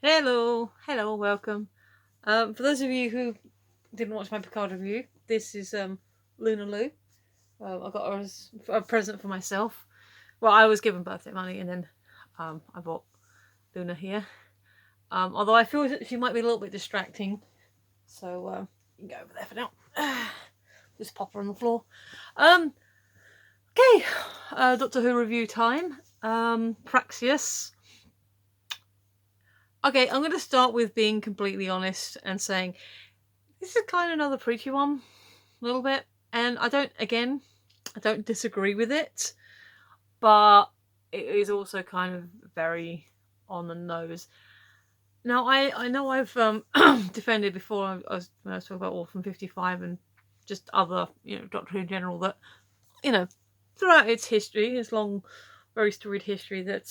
Hello, welcome. For those of you who didn't watch my Picard review, this is Luna Lou. I got her as a present for myself. Well, I was given birthday money, and then I bought Luna here. Although I feel that she might be a little bit distracting, so you can go over there for now. Just pop her on the floor. Okay, Doctor Who review time. Praxeus. Okay, I'm going to start with being completely honest and saying this is kind of another preachy one, a little bit. And I don't disagree with it, but it is also kind of very on the nose. Now, I know I've defended before, when I was talking about Orphan 55 and just other, Doctor Who in general, that, throughout its history, its long, very storied history, that,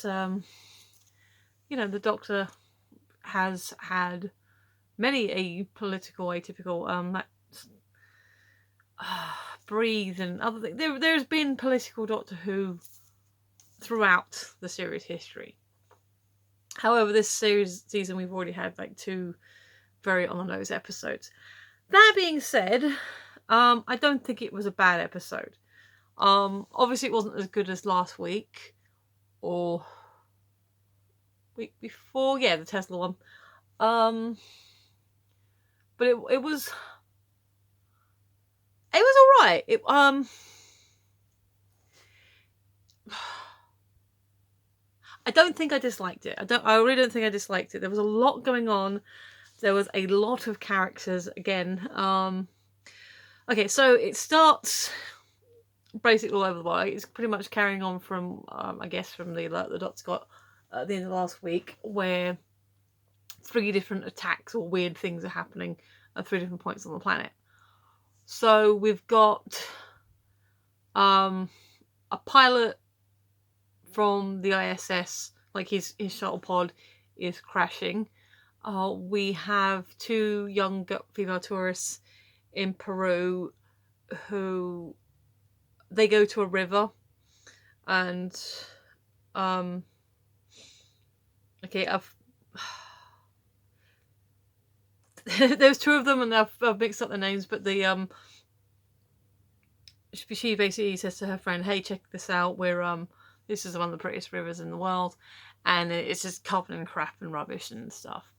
the Doctor has had many atypical breathe and other things. There's been political Doctor Who throughout the series history. However, this season we've already had like 2 very on the nose episodes. That being said, I don't think it was a bad episode. Obviously it wasn't as good as last week or week before, the Tesla one. But it was alright. I don't think I disliked it. I really don't think I disliked it. There was a lot going on. There was a lot of characters again. Okay, so it starts basically all over the world. It's pretty much carrying on from, I guess, from the alert the Dots got at the end of last week, where 3 different attacks or weird things are happening at 3 different points on the planet. So we've got a pilot from the ISS, like his shuttle pod is crashing. We have 2 young female tourists in Peru who they go to a river and there's 2 of them and I've mixed up the names, but the she basically says to her friend, "Hey, check this out. We're this is one of the prettiest rivers in the world, and it's just covered in crap and rubbish and stuff."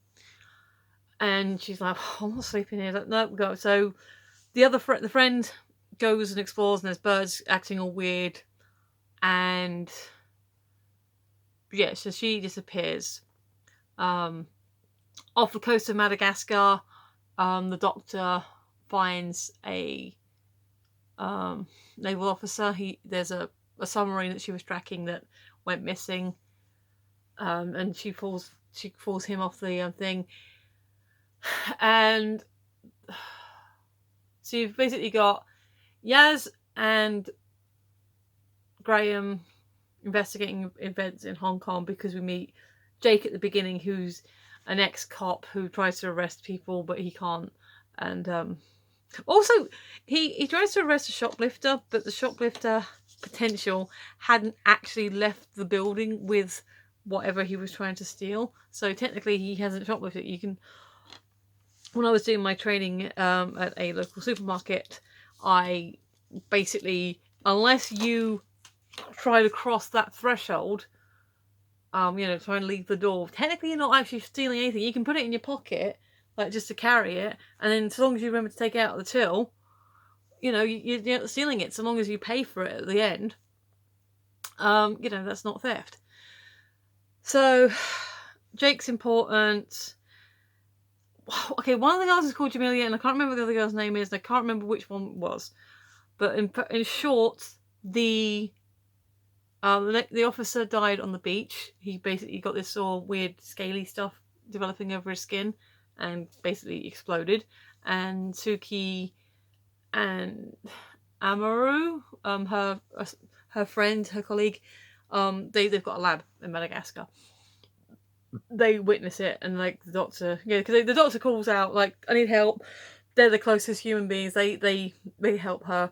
And she's like, "Oh, I'm not sleeping here." Like, no, go. So the friend goes and explores, and there's birds acting all weird, and so she disappears. Off the coast of Madagascar, the Doctor finds a naval officer. There's a submarine that she was tracking that went missing, and she falls him off the thing, and so you've basically got Yaz and Graham investigating events in Hong Kong, because we meet Jake at the beginning, who's an ex-cop who tries to arrest people but he can't, and also he tries to arrest a shoplifter, but the shoplifter potential hadn't actually left the building with whatever he was trying to steal, so technically he hasn't shoplifted. When I was doing my training at a local supermarket, I basically, unless you try to cross that threshold, try and leave the door, technically you're not actually stealing anything. You can put it in your pocket, like just to carry it, and then as long as you remember to take it out of the till, you're not stealing it, so long as you pay for it at the end. That's not theft. So Jake's important. Okay, one of the girls is called Jamelia, and I can't remember what the other girl's name is, and I can't remember which one it was. But in short, the officer died on the beach. He basically got this sort of weird scaly stuff developing over his skin and basically exploded. And Suki and Amaru, her friend, her colleague, they've got a lab in Madagascar. They witness it, and like the Doctor, because the Doctor calls out like, "I need help." They're the closest human beings. They help her.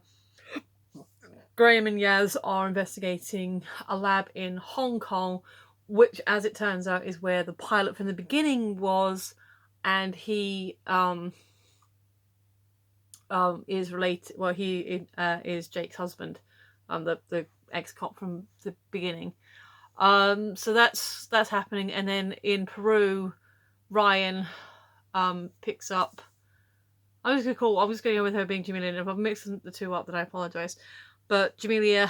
Graham and Yaz are investigating a lab in Hong Kong which, as it turns out, is where the pilot from the beginning was, and he is related. Well, he is Jake's husband, the ex-cop from the beginning. So that's happening, and then in Peru, Ryan picks up. I'm just gonna go with her being Jamelia. If I've mixed the two up, then I apologise. But Jamelia,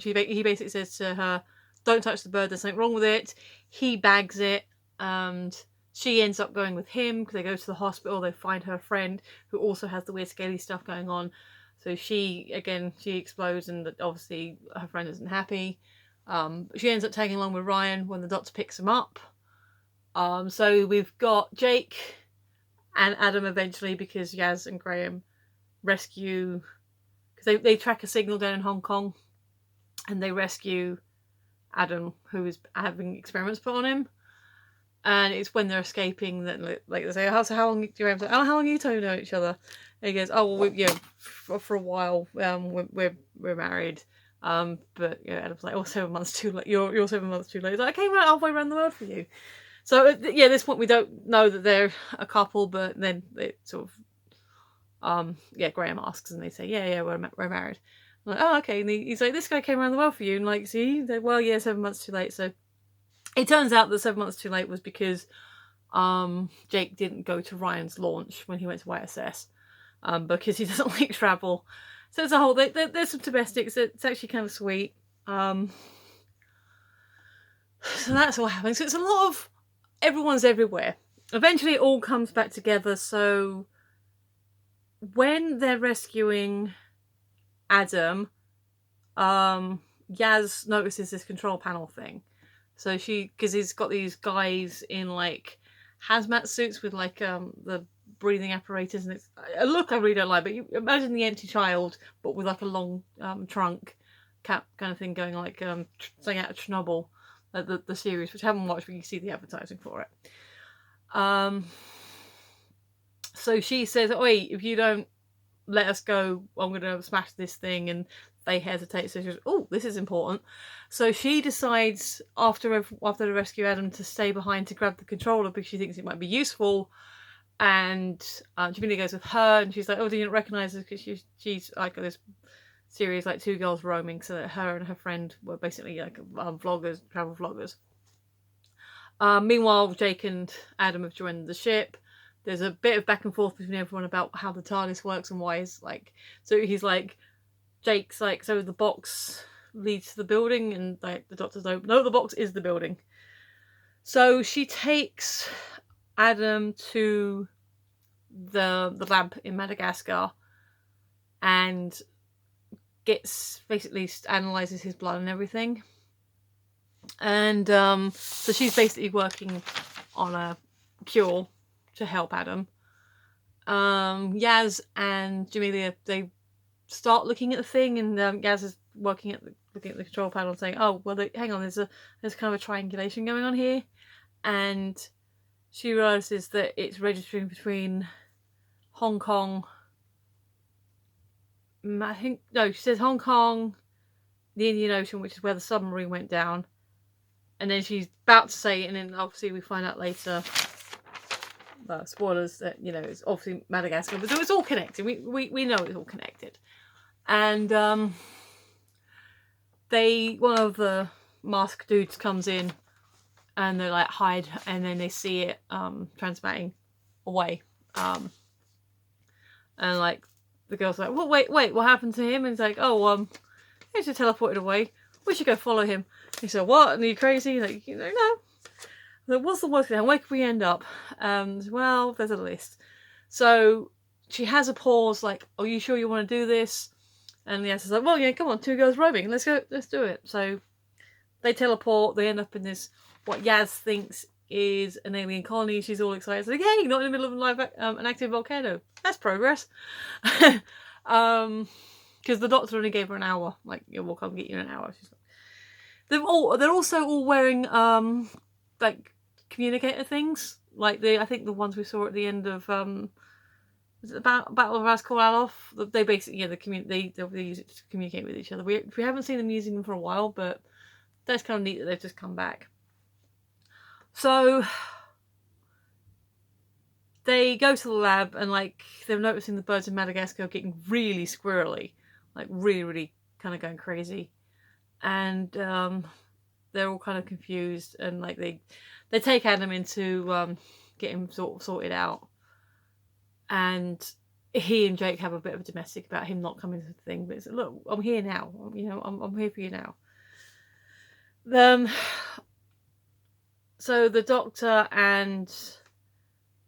he basically says to her, "Don't touch the bird. There's something wrong with it." He bags it, and she ends up going with him because they go to the hospital. They find her friend who also has the weird scaly stuff going on. So she explodes, and obviously her friend isn't happy. She ends up tagging along with Ryan when the doctor picks him up. So we've got Jake and Adam eventually, because Yaz and Graham rescue, because they track a signal down in Hong Kong, and they rescue Adam, who is having experiments put on him. And it's when they're escaping that, like, they say, "How long do you have? How long are you two know each other?" And he goes, "Oh, well, for a while. We're married." But Adam's like, "Oh, 7 months too late. You're 7 months too late." He's like, "I came right halfway around the world for you." So at this point we don't know that they're a couple, but then it sort of, Graham asks, and they say, "Yeah, we're married." I'm like, "Oh, okay." And he's like, "This guy came around the world for you," and like, see, well, 7 months too late. So it turns out that 7 months too late was because Jake didn't go to Ryan's launch when he went to ISS, because he doesn't like travel. So it's a whole. There's some domestics. It's actually kind of sweet. So that's all happening. So it's a lot of everyone's everywhere. Eventually, it all comes back together. So when they're rescuing Adam, Yaz notices this control panel thing. So because he's got these guys in like hazmat suits with like the breathing apparatus, and it's a look I really don't like. But you imagine the empty child, but with like a long trunk cap kind of thing going, like something out of Chernobyl, the series, which I haven't watched, but you can see the advertising for it. So she says, "Wait, if you don't let us go, I'm going to smash this thing." And they hesitate. So she goes, "Oh, this is important." So she decides after the rescue Adam to stay behind to grab the controller because she thinks it might be useful. And Jamelia goes with her, and she's like, "Oh, do you not recognise her?" Because she's like this series like Two Girls Roaming, so that her and her friend were basically like vloggers, travel vloggers. Meanwhile, Jake and Adam have joined the ship. There's a bit of back and forth between everyone about how the TARDIS works and why it's like. So he's like, Jake's like, "So the box leads to the building," and like the doctors don't. No, the box is the building. So she takes Adam to the lab in Madagascar and basically analyzes his blood and everything. And so she's basically working on a cure to help Adam. Yaz and Jamelia, they start looking at the thing, and Yaz is looking at the control panel and saying, "Oh, well, hang on, there's kind of a triangulation going on here." And she realises that it's registering between Hong Kong. She says Hong Kong, the Indian Ocean, which is where the submarine went down. And then she's about to say it, and then obviously we find out later, spoilers, that it's obviously Madagascar, but it's all connected. We know it's all connected. And one of the masked dudes comes in, and they like hide, and then they see it transmitting away. And like the girl's like, "Well, wait, what happened to him?" And he's like, "Oh, he just teleported away. We should go follow him." He said, "What? Are you crazy?" Like, no. Like, what's the worst thing? Where could we end up? Well, there's a list. So she has a pause, like, "Are you sure you want to do this?" And Yaz is like, "Well, yeah, come on, Two Girls Roaming. Let's go. Let's do it." So they teleport. They end up in this, what Yaz thinks is an alien colony. She's all excited. She's like, "Hey, not in the middle of an active volcano. That's progress." Because the doctor only gave her an hour. Like, we'll come get you in an hour. She's like, they're also all wearing like communicator things. Like I think the ones we saw at the end of was it about Battle of Ras-Kol-Alov? They basically they use it to communicate with each other. We haven't seen them using them for a while, but that's kind of neat that they've just come back. So they go to the lab and like they're noticing the birds in Madagascar getting really squirrely, like really, really kind of going crazy, and they're all kind of confused, and like they take Adam in to get him sort of sorted out, and he and Jake have a bit of a domestic about him not coming to the thing, but it's like, look, I'm here now, you know, I'm here for you now. So the doctor and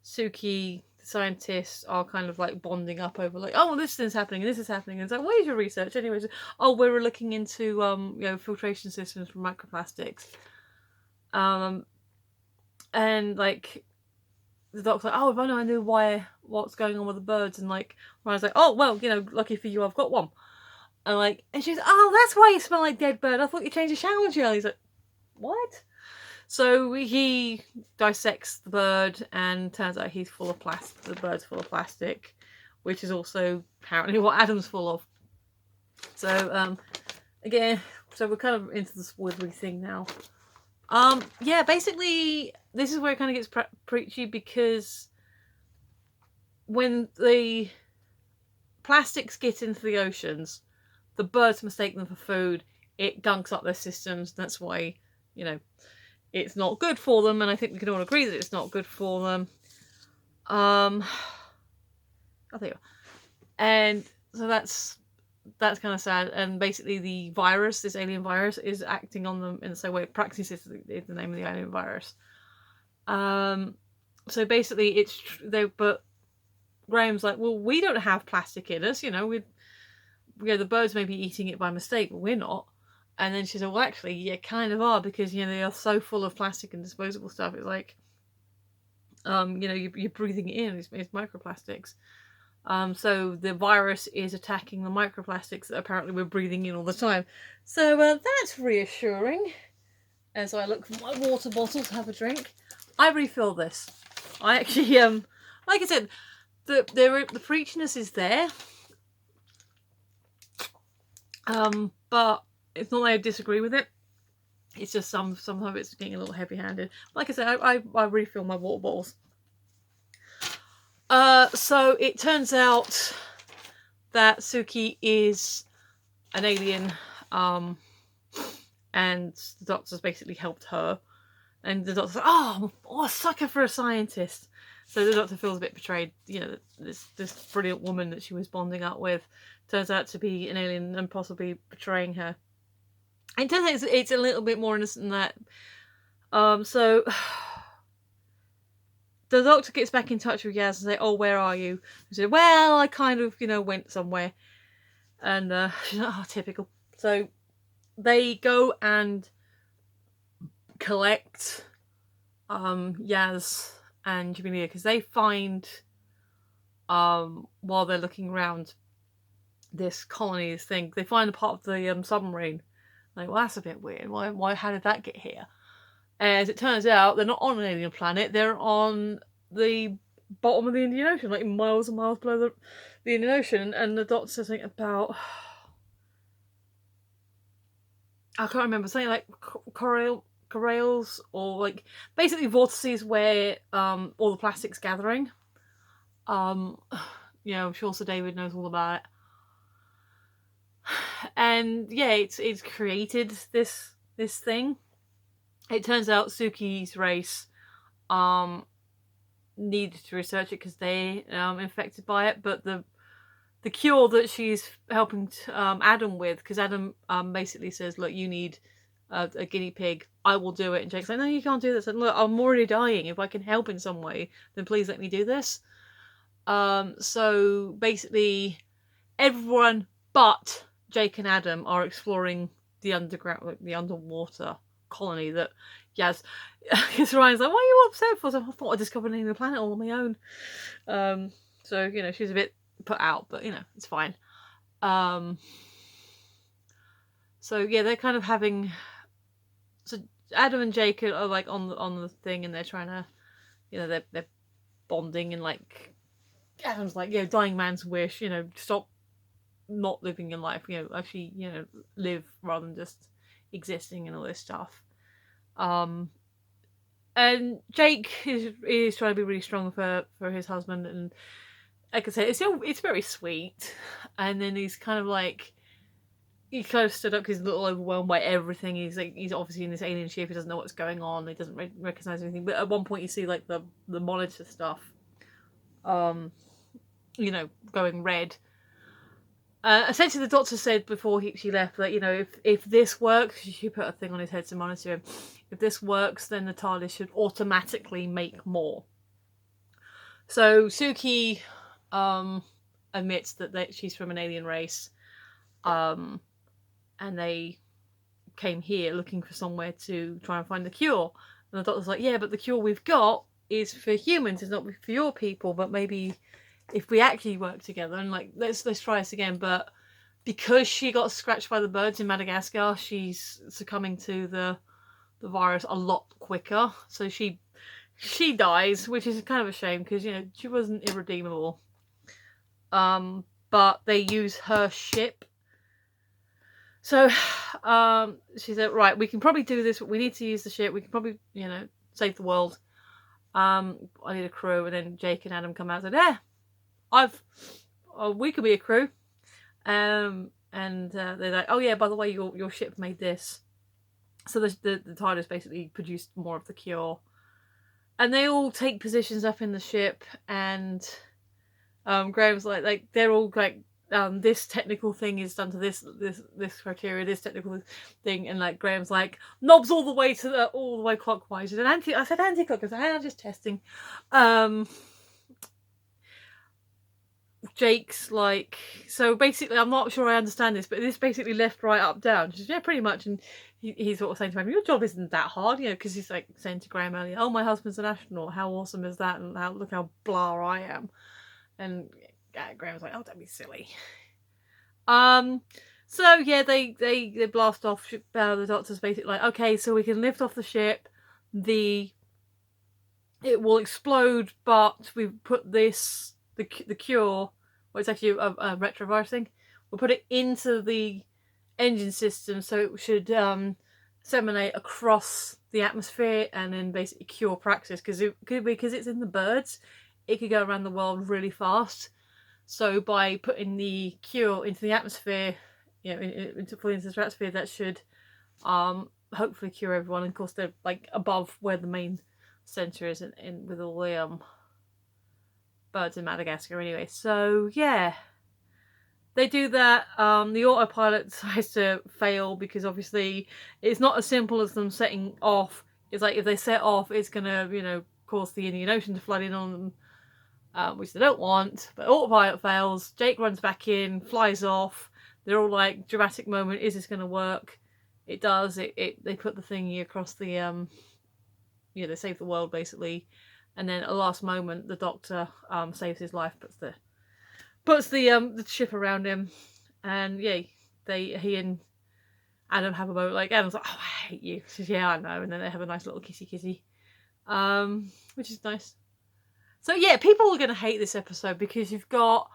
Suki, the scientist, are kind of like bonding up over like, oh, this is happening and this is happening. And it's like, where's your research? Anyways, oh, we're looking into you know, filtration systems for microplastics. And like the doctor's like, oh, if only I knew what's going on with the birds. And like Ryan's like, oh, well, you know, lucky for you, I've got one. And like, and she's, oh, that's why you smell like dead bird. I thought you changed the shower gel. He's like, what? So he dissects the bird, and turns out he's full of plastic. The bird's full of plastic, which is also apparently what Adam's full of. So again, so we're kind of into the spoilery thing now. Yeah, basically this is where it kind of gets preachy, because when the plastics get into the oceans, the birds mistake them for food. It gunks up their systems. That's why, you know, it's not good for them, and I think we can all agree that it's not good for them. I think, and so that's kind of sad. And basically, the virus, this alien virus, is acting on them in the same way. Praxeus is the name of the alien virus. So basically, but Graham's like, well, we don't have plastic in us, you know. The birds may be eating it by mistake, but we're not. And then she said, well, actually, you kind of are, because, you know, they are so full of plastic and disposable stuff. It's like, you know, you're breathing it in. It's microplastics. So the virus is attacking the microplastics that apparently we're breathing in all the time. So that's reassuring. And so I look for my water bottle to have a drink. I refill this. I actually, like I said, the preachiness is there. But it's not that I disagree with it. It's just some of it's getting a little heavy-handed. Like I said, I refill my water bottles. So it turns out that Suki is an alien, and the doctor's basically helped her. And the doctor's like, oh, a sucker for a scientist. So the doctor feels a bit betrayed. You know, this brilliant woman that she was bonding up with turns out to be an alien and possibly betraying her. And it turns out it's a little bit more innocent than that. So the doctor gets back in touch with Yaz and says, oh, where are you? She said, well, I kind of, you know, went somewhere. And she's like, oh, typical. So they go and collect Yaz and Jamelia, because they find, while they're looking around this colony, this thing, they find a part of the submarine. Like, well, that's a bit weird. How did that get here? As it turns out, they're not on an alien planet. They're on the bottom of the Indian Ocean, like miles and miles below the Indian Ocean. And the doctor says something about, I can't remember, something like corals, or like basically vortices where all the plastic's gathering. You know, I'm sure Sir David knows all about it. And yeah, it's created this thing. It turns out Suki's race needed to research it because they infected by it, but the cure that she's helping Adam with, because Adam basically says, look, you need a guinea pig, I will do it. And Jake's like, no, you can't do this. And look, I'm already dying. If I can help in some way, then please let me do this. So basically everyone but Jake and Adam are exploring the underwater colony that Yaz. Because Ryan's like, why are you upset for? I thought I discovered another planet all on my own. So, you know, she's a bit put out, but, you know, it's fine. So yeah, they're kind of having. So Adam and Jake are like on the thing, and they're trying to, you know, they're bonding, and like Adam's like, you know, dying man's wish, you know, stop not living your life, you know, actually, you know, live rather than just existing and all this stuff. And Jake is trying to be really strong for his husband, and like I said, it's very sweet. And then he's kind of like, he kind of stood up because he's a little overwhelmed by everything. He's like, he's obviously in this alien ship. He doesn't know what's going on. He doesn't recognize anything. But at one point, you see like the monitor stuff, you know, going red. Essentially, the doctor said before she left that, you know, if this works, she put a thing on his head to monitor him. If this works, then the TARDIS should automatically make more. So Suki admits that she's from an alien race, and they came here looking for somewhere to try and find the cure. And the doctor's like, yeah, but the cure we've got is for humans, it's not for your people, but maybe if we actually work together and like let's try this again. But because she got scratched by the birds in Madagascar, she's succumbing to the virus a lot quicker. So she dies, which is kind of a shame because, you know, she wasn't irredeemable. But they use her ship. So she said, right, we can probably do this, but we need to use the ship. We can probably, you know, save the world. I need a crew. And then Jake and Adam come out and said, we could be a crew. And they're like, oh yeah, by the way, your ship made this. So the TARDIS basically produced more of the cure. And they all take positions up in the ship, and Graham's like they're all like, this technical thing is done to this criteria, this technical thing, and like Graham's like, knobs all the way clockwise. And I said anti-clockwise. I'm just testing. Jake's like, so basically, I'm not sure I understand this, but this basically left, right, up, down. She says, yeah, pretty much. And he's sort of saying to him, your job isn't that hard, you know, because he's like saying to Graham earlier, oh, my husband's an astronaut. How awesome is that? And look how blah I am. And Graham's like, oh, don't be silly. So yeah, they blast off. The doctor's basically like, okay, so we can lift off the ship. It will explode, but we've put this, the cure, well, it's actually a retrovirus thing. We'll put it into the engine system, so it should disseminate across the atmosphere and then basically cure Praxeus, because it's in the birds, it could go around the world really fast. So by putting the cure into the atmosphere, you know, into the stratosphere, that should hopefully cure everyone. And of course, they're like above where the main center is, in with all the birds in Madagascar anyway. So yeah, they do that. The autopilot decides to fail because obviously it's not as simple as them setting off. It's like if they set off, it's gonna, you know, cause the Indian Ocean to flood in on them, which they don't want. But autopilot fails. Jake runs back in, flies off. They're all like, dramatic moment. Is this gonna work? It does. They put the thingy across the yeah, they save the world basically. And then at the last moment, the doctor saves his life, puts the ship around him, and yeah, he and Adam have a moment. Like, Adam's like, oh, I hate you. She says, yeah, I know. And then they have a nice little kissy, which is nice. So yeah, people are going to hate this episode because you've got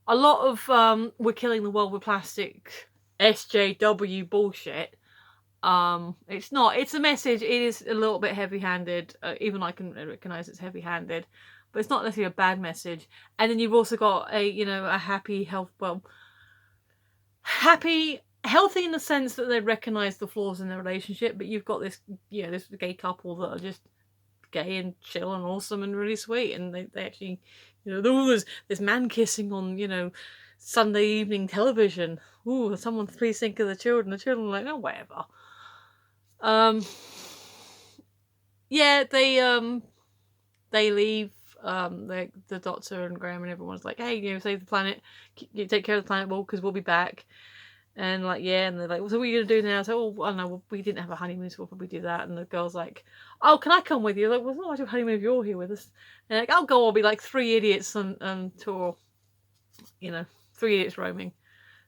a lot of we're killing the world with plastic SJW bullshit. It's not. It's a message. It is a little bit heavy-handed. Even I can recognise it's heavy-handed, but it's not necessarily a bad message. And then you've also got a happy, healthy in the sense that they recognise the flaws in their relationship. But you've got this gay couple that are just gay and chill and awesome and really sweet, and they actually, there's man kissing on Sunday evening television. Ooh, someone please think of the children. The children are like, oh, whatever. Yeah, they leave. The doctor and Graham and everyone's like, hey, save the planet. You take care of the planet, because we'll be back. And like, yeah, and they're like, well, so what are you gonna do now? So, I don't know. Well, we didn't have a honeymoon, so we'll probably do that. And the girl's like, oh, can I come with you? Like, well, it's not much of a honeymoon if you're here with us. And like, I'll go. I'll be like 3 idiots on tour. 3 idiots roaming.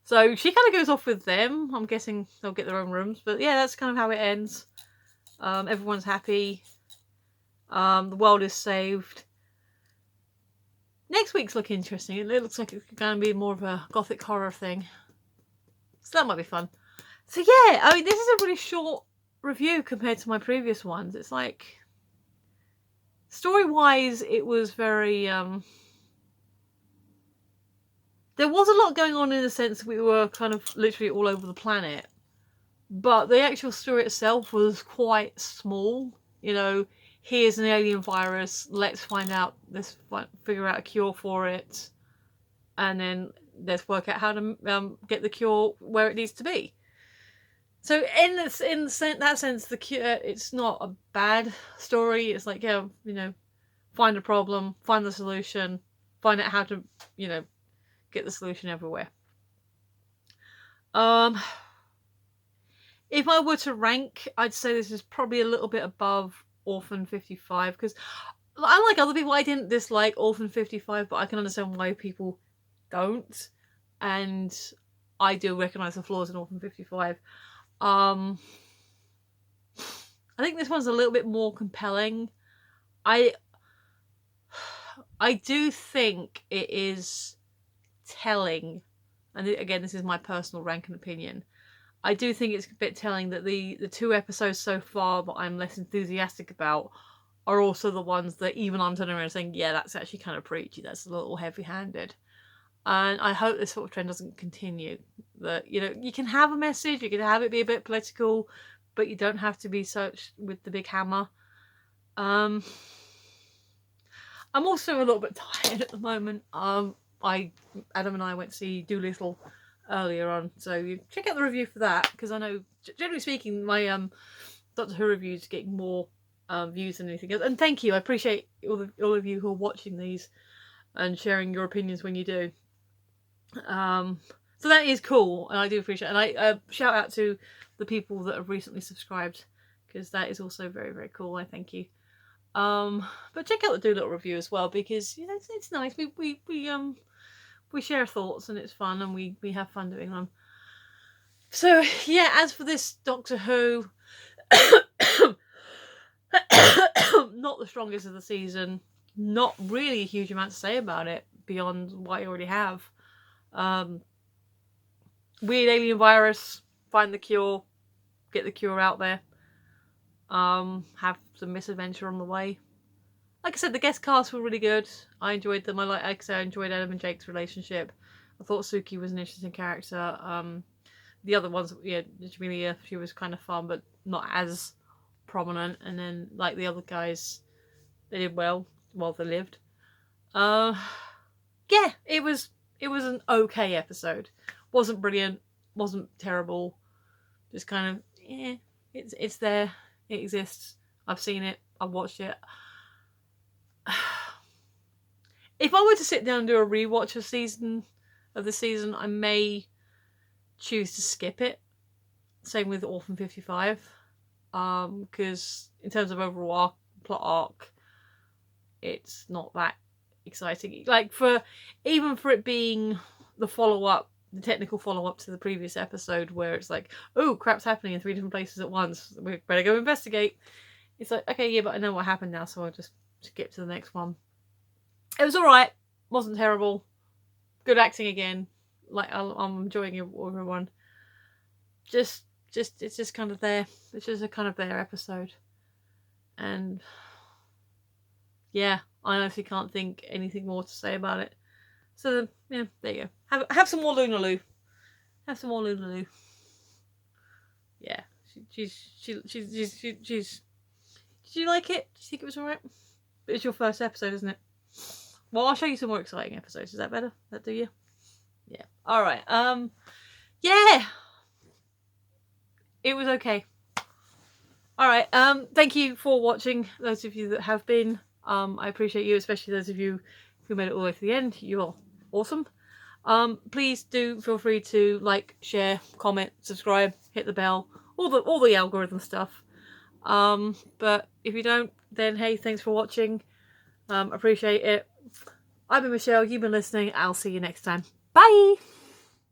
So she kind of goes off with them. I'm guessing they'll get their own rooms. But yeah, that's kind of how it ends. Everyone's happy. The world is saved. Next week's looking interesting. It looks like it's going to be more of a gothic horror thing. So that might be fun. So yeah, I mean, this is a really short review compared to my previous ones. It's like story-wise, it was very there was a lot going on in the sense we were kind of literally all over the planet, but the actual story itself was quite small. You know, here's an alien virus, let's figure out a cure for it, and then let's work out how to get the cure where it needs to be. So in that sense, the cure, it's not a bad story. It's like, yeah, you know, find a problem, find the solution, find out how to, you know, get the solution everywhere. If I were to rank, I'd say this is probably a little bit above Orphan 55, because unlike other people, I didn't dislike Orphan 55, but I can understand why people don't, and I do recognise the flaws in Orphan 55. I think this one's a little bit more compelling. I do think it is telling, and again, this is my personal rank and opinion. I do think it's a bit telling that the 2 episodes so far that I'm less enthusiastic about are also the ones that even I'm turning around and saying, yeah, that's actually kind of preachy, that's a little heavy-handed. And I hope this sort of trend doesn't continue. That, you know, you can have a message, you can have it be a bit political, but you don't have to be such with the big hammer. I'm also a little bit tired at the moment. Adam and I went to see Doolittle earlier on, so you check out the review for that, because I know, generally speaking, my Doctor Who reviews get more views than anything else. And thank you, I appreciate all of you who are watching these and sharing your opinions when you do. So that is cool, and I do appreciate it. And I shout out to the people that have recently subscribed, because that is also very, very cool. I thank you. But check out the Doolittle review as well, because, you know, it's nice. We share thoughts, and it's fun, and we have fun doing them. So yeah, as for this Doctor Who, not the strongest of the season. Not really a huge amount to say about it beyond what I already have. Weird alien virus, find the cure, get the cure out there. Have some misadventure on the way. Like I said, the guest cast were really good. I enjoyed them. I enjoyed Adam and Jake's relationship. I thought Suki was an interesting character. The other ones, yeah, Jamelia, she was kind of fun, but not as prominent. And then, like, the other guys, they did well while they lived. Yeah, it was an okay episode. Wasn't brilliant, wasn't terrible. Just kind of, yeah, it's there. It exists. I've seen it. I've watched it. If I were to sit down and do a rewatch of the season, I may choose to skip it. Same with Orphan 55. Because in terms of overall plot arc, it's not that exciting. Like, even for it being the follow-up, the technical follow-up to the previous episode, where it's like, oh, crap's happening in 3 different places at once, we better go investigate. It's like, okay, yeah, but I know what happened now, so I'll just skip to the next one. It was alright, wasn't terrible, good acting again, like, I'm enjoying everyone. It's just kind of there. It's just a kind of there episode. And yeah, I honestly can't think anything more to say about it. So yeah, there you go. Have some more Luna Lou. Have some more Luna Lou. Yeah, she's. Did you like it? Did you think it was alright? It's your first episode, isn't it? Well, I'll show you some more exciting episodes. Is that better? That do you? Yeah. All right. Yeah. It was okay. All right. Thank you for watching. Those of you that have been, I appreciate you, especially those of you who made it all the way to the end. You're awesome. Please do feel free to like, share, comment, subscribe, hit the bell, all the algorithm stuff. But if you don't, then hey, thanks for watching. Appreciate it. I've been Michelle. You've been listening. I'll see you next time. Bye.